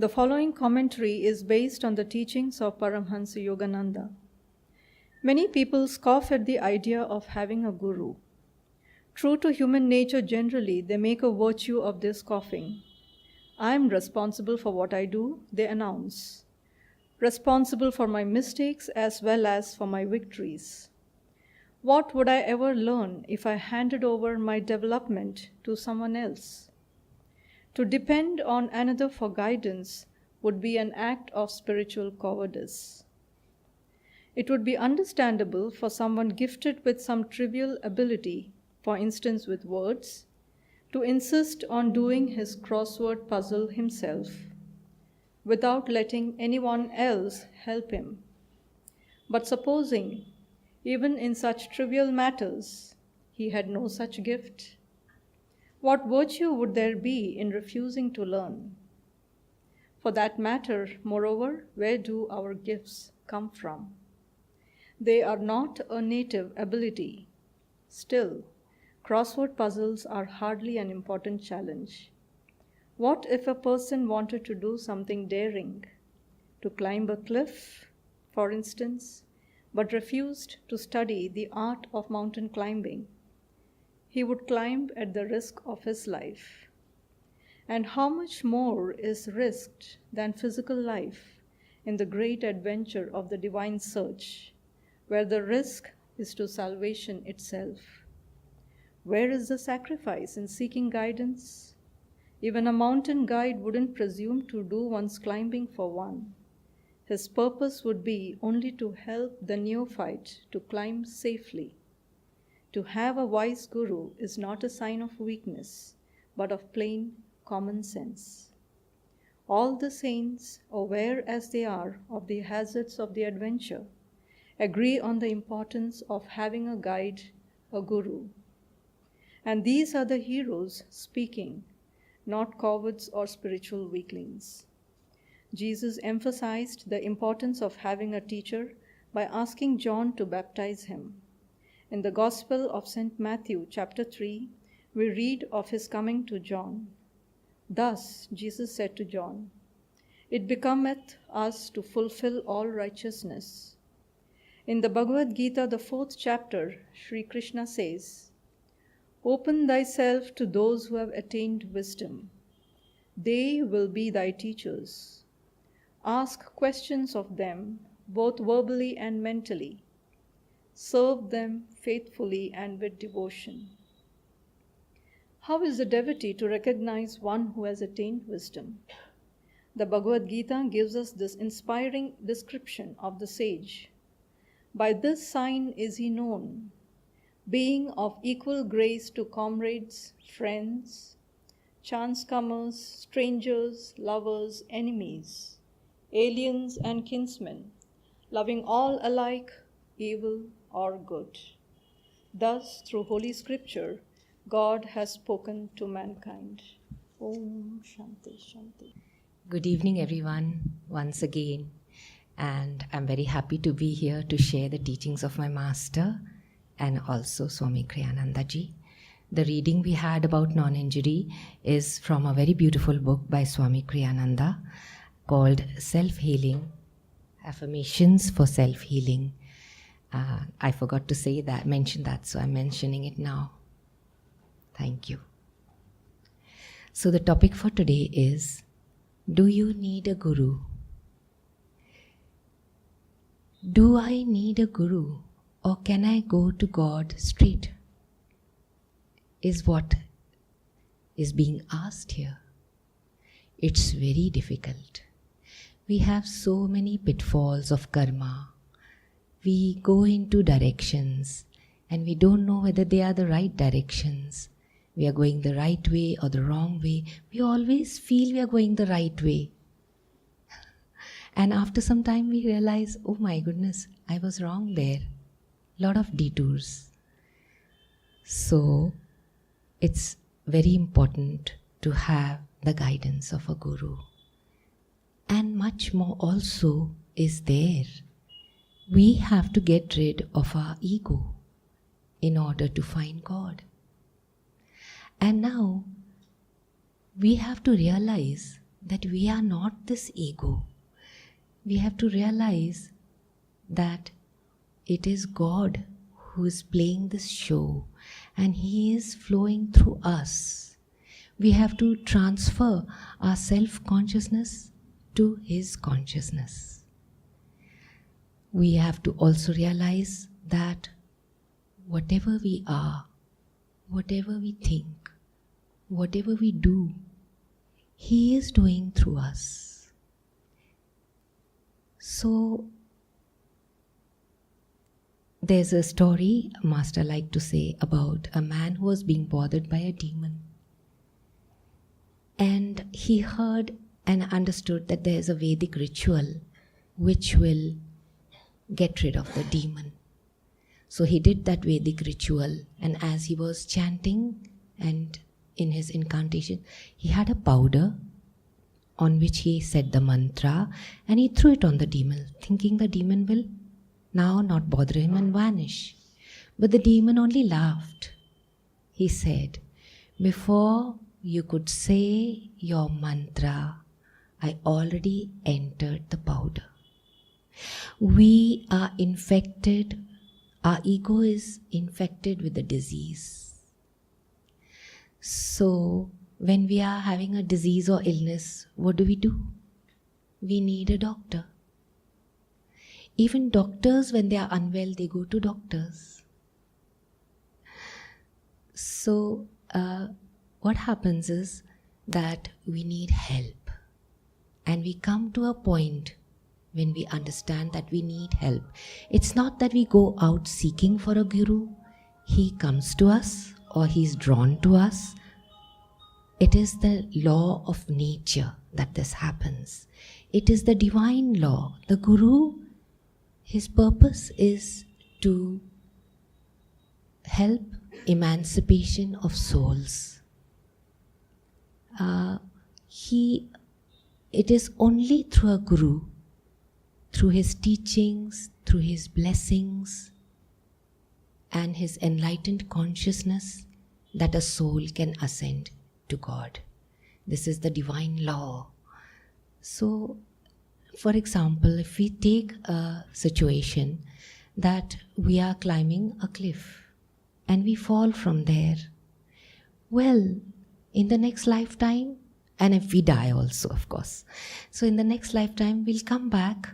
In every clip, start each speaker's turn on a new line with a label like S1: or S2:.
S1: The following commentary is based on the teachings of Paramhansa Yogananda. Many people scoff at the idea of having a guru. True to human nature generally, they make a virtue of their scoffing. I am responsible for what I do, they announce. Responsible for my mistakes as well as for my victories. What would I ever learn if I handed over my development to someone else? To depend on another for guidance would be an act of spiritual cowardice. It would be understandable for someone gifted with some trivial ability, for instance with words, to insist on doing his crossword puzzle himself, without letting anyone else help him. But supposing, even in such trivial matters, he had no such gift, what virtue would there be in refusing to learn? For that matter, moreover, where do our gifts come from? They are not a native ability. Still, crossword puzzles are hardly an important challenge. What if a person wanted to do something daring, to climb a cliff, for instance, but refused to study the art of mountain climbing? He would climb at the risk of his life. And how much more is risked than physical life in the great adventure of the divine search, where the risk is to salvation itself? Where is the sacrifice in seeking guidance? Even a mountain guide wouldn't presume to do one's climbing for one. His purpose would be only to help the neophyte to climb safely. To have a wise guru is not a sign of weakness, but of plain common sense. All the saints, aware as they are of the hazards of the adventure, agree on the importance of having a guide, a guru. And these are the heroes speaking, not cowards or spiritual weaklings. Jesus emphasized the importance of having a teacher by asking John to baptize him. In the Gospel of St. Matthew, chapter 3, we read of his coming to John. Thus Jesus said to John, "It becometh us to fulfill all righteousness." In the Bhagavad Gita, the 4th chapter, Sri Krishna says, "Open thyself to those who have attained wisdom. They will be thy teachers. Ask questions of them, both verbally and mentally. Serve them faithfully and with devotion." How is the devotee to recognize one who has attained wisdom? The Bhagavad Gita gives us this inspiring description of the sage. By this sign is he known, being of equal grace to comrades, friends, chance comers, strangers, lovers, enemies, aliens and kinsmen, loving all alike, evil or good. Thus, through Holy Scripture, God has spoken to mankind. Om Shanti Shanti.
S2: Good evening, everyone, once again. And I'm very happy to be here to share the teachings of my master and also Swami Kriyananda ji. The reading we had about non-injury is from a very beautiful book by Swami Kriyananda called Self-Healing, Affirmations for Self-Healing. I forgot to mention that, so I'm mentioning it now. Thank you. So the topic for today is, do you need a guru? Do I need a guru, or can I go to God straight? Is what is being asked here. It's very difficult. We have so many pitfalls of karma. We go into directions and we don't know whether they are the right directions. We are going the right way or the wrong way. We always feel we are going the right way. And after some time we realize, oh my goodness, I was wrong there. Lot of detours. So it's very important to have the guidance of a guru. And much more also is there. We have to get rid of our ego in order to find God. And now we have to realize that we are not this ego. We have to realize that it is God who is playing this show and He is flowing through us. We have to transfer our self-consciousness to His consciousness. We have to also realize that whatever we are, whatever we think, whatever we do, He is doing through us. So, there's a story Master liked to say about a man who was being bothered by a demon. And he heard and understood that there is a Vedic ritual which will get rid of the demon. So he did that Vedic ritual, and as he was chanting and in his incantation, he had a powder on which he said the mantra, and he threw it on the demon, thinking the demon will now not bother him and vanish. But the demon only laughed. He said, "Before you could say your mantra, I already entered the powder." We are infected, our ego is infected with the disease. So, when we are having a disease or illness, what do? We need a doctor. Even doctors, when they are unwell, they go to doctors. So, what happens is that we need help. And we come to a point when we understand that we need help. It's not that we go out seeking for a guru. He comes to us or he's drawn to us. It is the law of nature that this happens. It is the divine law. The guru, his purpose is to help emancipation of souls. It is only through a guru, through his teachings, through his blessings, and his enlightened consciousness that a soul can ascend to God. This is the divine law. So, for example, if we take a situation that we are climbing a cliff and we fall from there, well, in the next lifetime, and if we die also, of course, so in the next lifetime we'll come back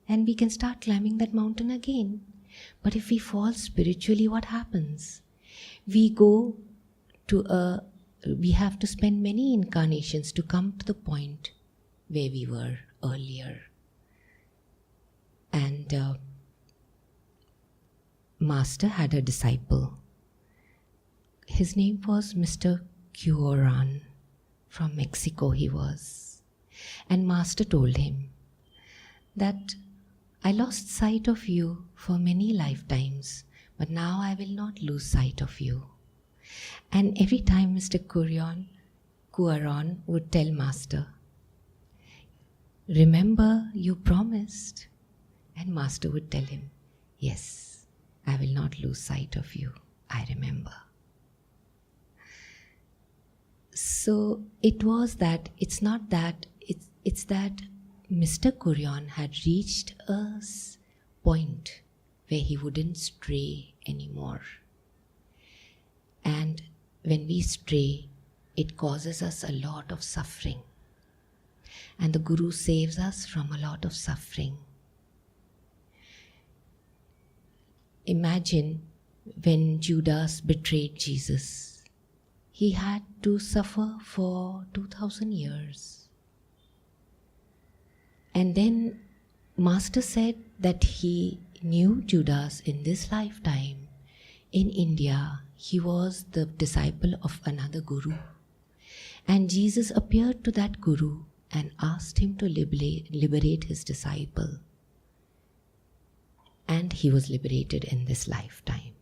S2: and we can start climbing that mountain again. But if we fall spiritually, what happens? We have to spend many incarnations to come to the point where we were earlier. And Master had a disciple. His name was Mr. Cuaran. From Mexico he was. And Master told him that I lost sight of you for many lifetimes, but now I will not lose sight of you. And every time Mr. Cuaran would tell Master, remember you promised. And Master would tell him, yes, I will not lose sight of you. I remember. So it was that, it's not that, it's that Mr. Cuaran had reached a point where he wouldn't stray anymore. And when we stray, it causes us a lot of suffering. And the Guru saves us from a lot of suffering. Imagine when Judas betrayed Jesus. He had to suffer for 2000 years. And then Master said that he knew Judas in this lifetime. In India, he was the disciple of another guru. And Jesus appeared to that guru and asked him to liberate his disciple. And he was liberated in this lifetime.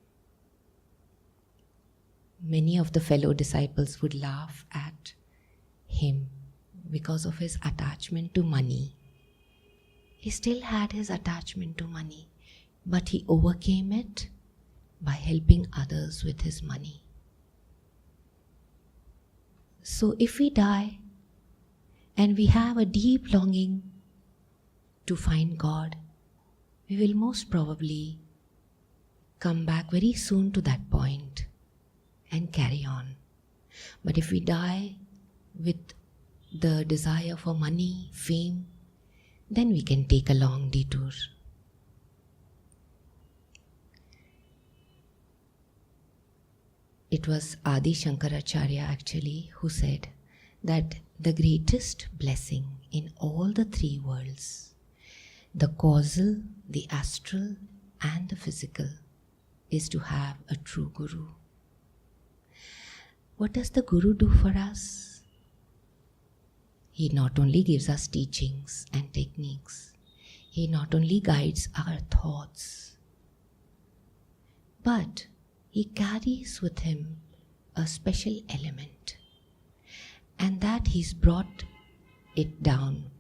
S2: Many of the fellow disciples would laugh at him because of his attachment to money. He still had his attachment to money, but he overcame it by helping others with his money. So if we die and we have a deep longing to find God, we will most probably come back very soon to that point and carry on. But if we die with the desire for money, fame, then we can take a long detour. It was Adi Shankaracharya actually who said that the greatest blessing in all the three worlds, the causal, the astral and the physical, is to have a true Guru. What does the Guru do for us? He not only gives us teachings and techniques, he not only guides our thoughts, but he carries with him a special element, and that he's brought it down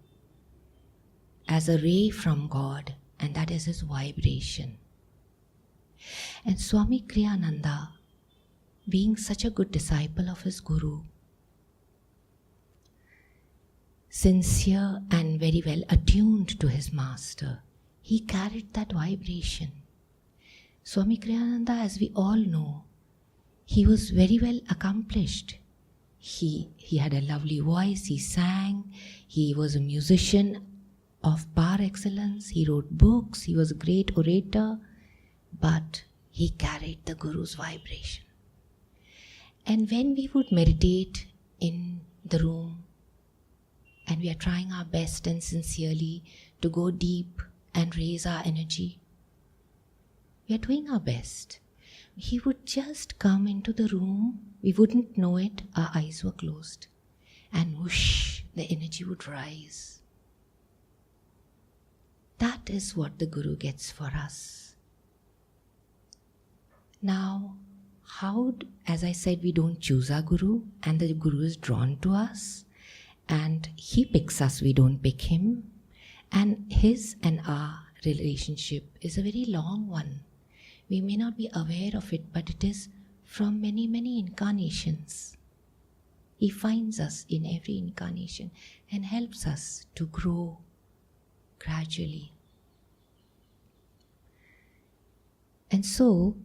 S2: as a ray from God, and that is his vibration. And Swami Kriyananda, being such a good disciple of his Guru, sincere and very well attuned to his master, he carried that vibration. Swami Kriyananda, as we all know, he was very well accomplished. He had a lovely voice, he sang, he was a musician of par excellence, he wrote books, he was a great orator, but he carried the Guru's vibration. And when we would meditate in the room, and we are trying our best and sincerely to go deep and raise our energy, we are doing our best. He would just come into the room, we wouldn't know it, our eyes were closed, and whoosh, the energy would rise. That is what the Guru gets for us. Now, as I said, we don't choose our Guru, and the Guru is drawn to us, and he picks us, we don't pick him, and his and our relationship is a very long one. We may not be aware of it, but it is from many, many incarnations. He finds us in every incarnation and helps us to grow gradually. And so,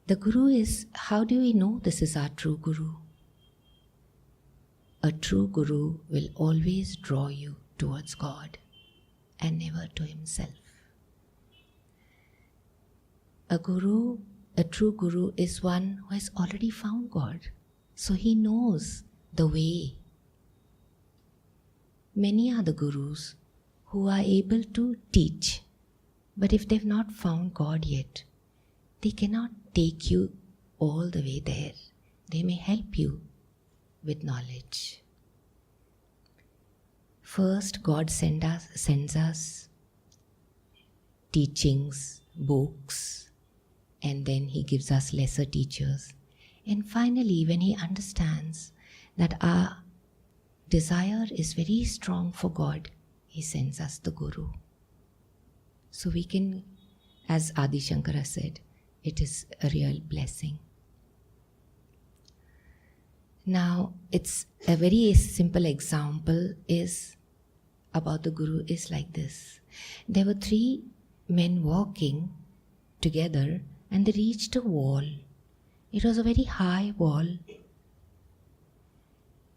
S2: the Guru is, how do we know this is our true Guru? A true Guru will always draw you towards God and never to himself. A true Guru is one who has already found God, so he knows the way. Many are the Gurus who are able to teach, but if they've not found God yet, they cannot take you all the way there. They may help you with knowledge. First, God sends us teachings, books, and then he gives us lesser teachers. And finally, when he understands that our desire is very strong for God, he sends us the Guru. So we can, as Adi Shankara said, it is a real blessing. Now, it's a very simple example is about the Guru is like this. There were 3 men walking together and they reached a wall. It was a very high wall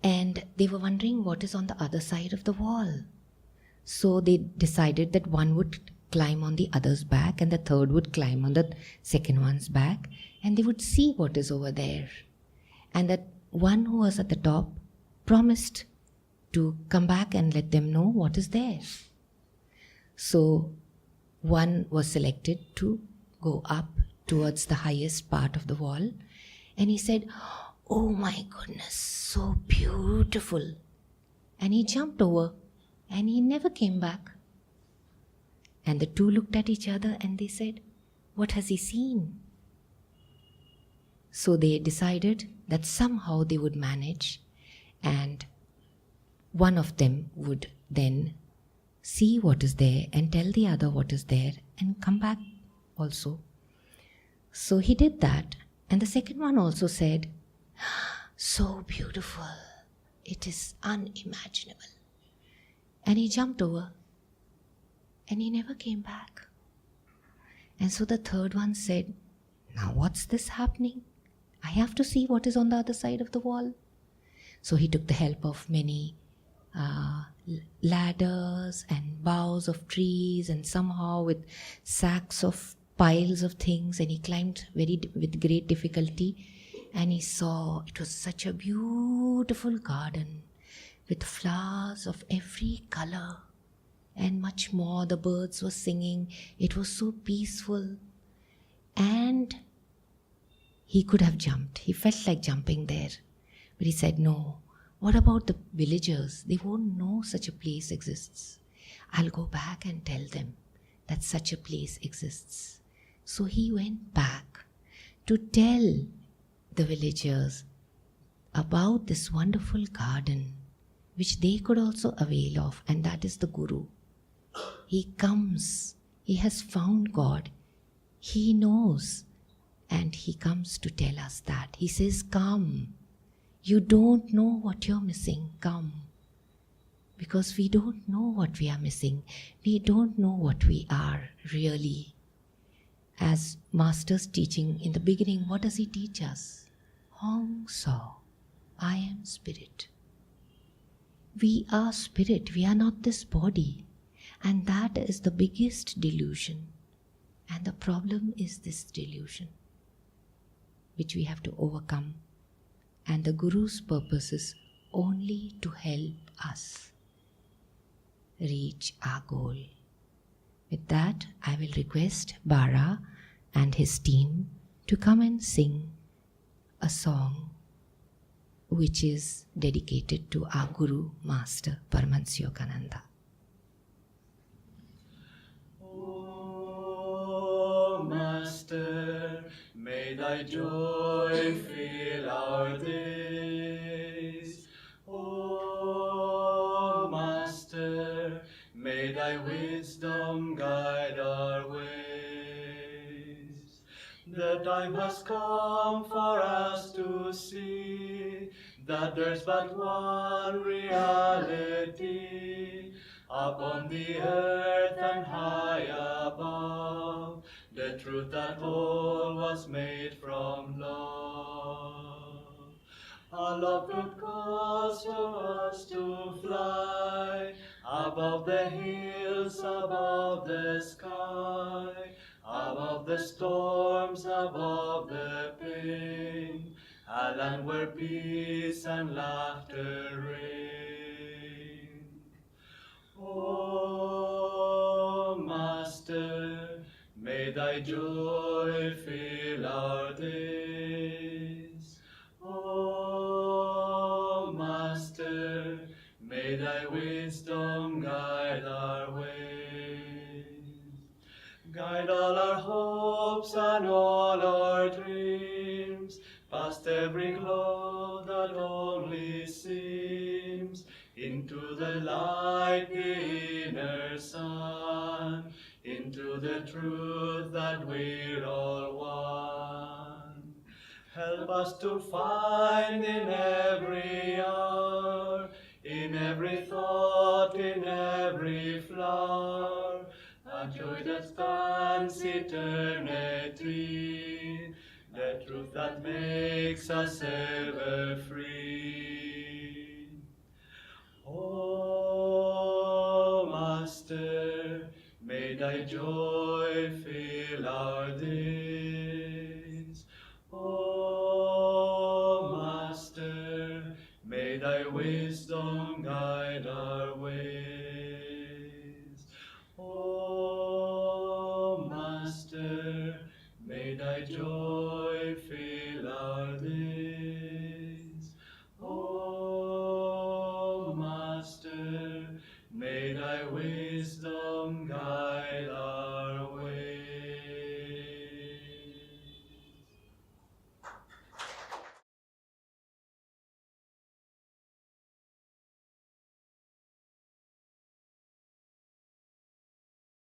S2: and they were wondering what is on the other side of the wall. So they decided that one would climb on the other's back and the third would climb on the second one's back and they would see what is over there. And that one who was at the top promised to come back and let them know what is there. So one was selected to go up towards the highest part of the wall and he said, "Oh my goodness, so beautiful." And he jumped over and he never came back. And the two looked at each other and they said, "What has he seen?" So they decided that somehow they would manage and one of them would then see what is there and tell the other what is there and come back also. So he did that and the second one also said, "So beautiful. It is unimaginable. And he jumped over and he never came back. And so the third one said, now what's this happening? I have to see what is on the other side of the wall. So he took the help of many ladders and boughs of trees, and somehow with sacks of piles of things, and he climbed with great difficulty, and he saw it was such a beautiful garden with flowers of every color and much more. The birds were singing. It was so peaceful, and he could have jumped. He felt like jumping there, but he said, no, what about the villagers? They won't know such a place exists. I'll go back and tell them that such a place exists. So he went back to tell the villagers about this wonderful garden which they could also avail of, and that is the Guru. He comes, he has found God, he knows, and he comes to tell us that. He says, come. You don't know what you're missing. Come. Because we don't know what we are missing. We don't know what we are really. As Master's teaching in the beginning, what does he teach us? Hong So, I am spirit. We are spirit. We are not this body. And that is the biggest delusion. And the problem is this delusion, which we have to overcome. And the Guru's purpose is only to help us reach our goal. With that, I will request Bara and his team to come and sing a song which is dedicated to our Guru Master Paramahansa Yogananda.
S3: O Master, may thy joy fill our days. O Master, may thy wisdom guide our ways. The time has come for us to see that there's but one reality upon the earth and high above, the truth that all was made from love. A love truth calls to us to fly above the hills, above the sky, above the storms, above the pain, a land where peace and laughter reign. O Master, may thy joy fill our days. O Master, may thy wisdom guide our ways. Guide all our hopes and all our dreams, past every glow that only seems, into the light, the inner sun, into the truth that we're all one. Help us to find in every hour, in every thought, in every flower, a joy that spans eternity, the truth that makes us ever free. O Master, may thy joy fill our days. O Master, may thy wisdom guide our way.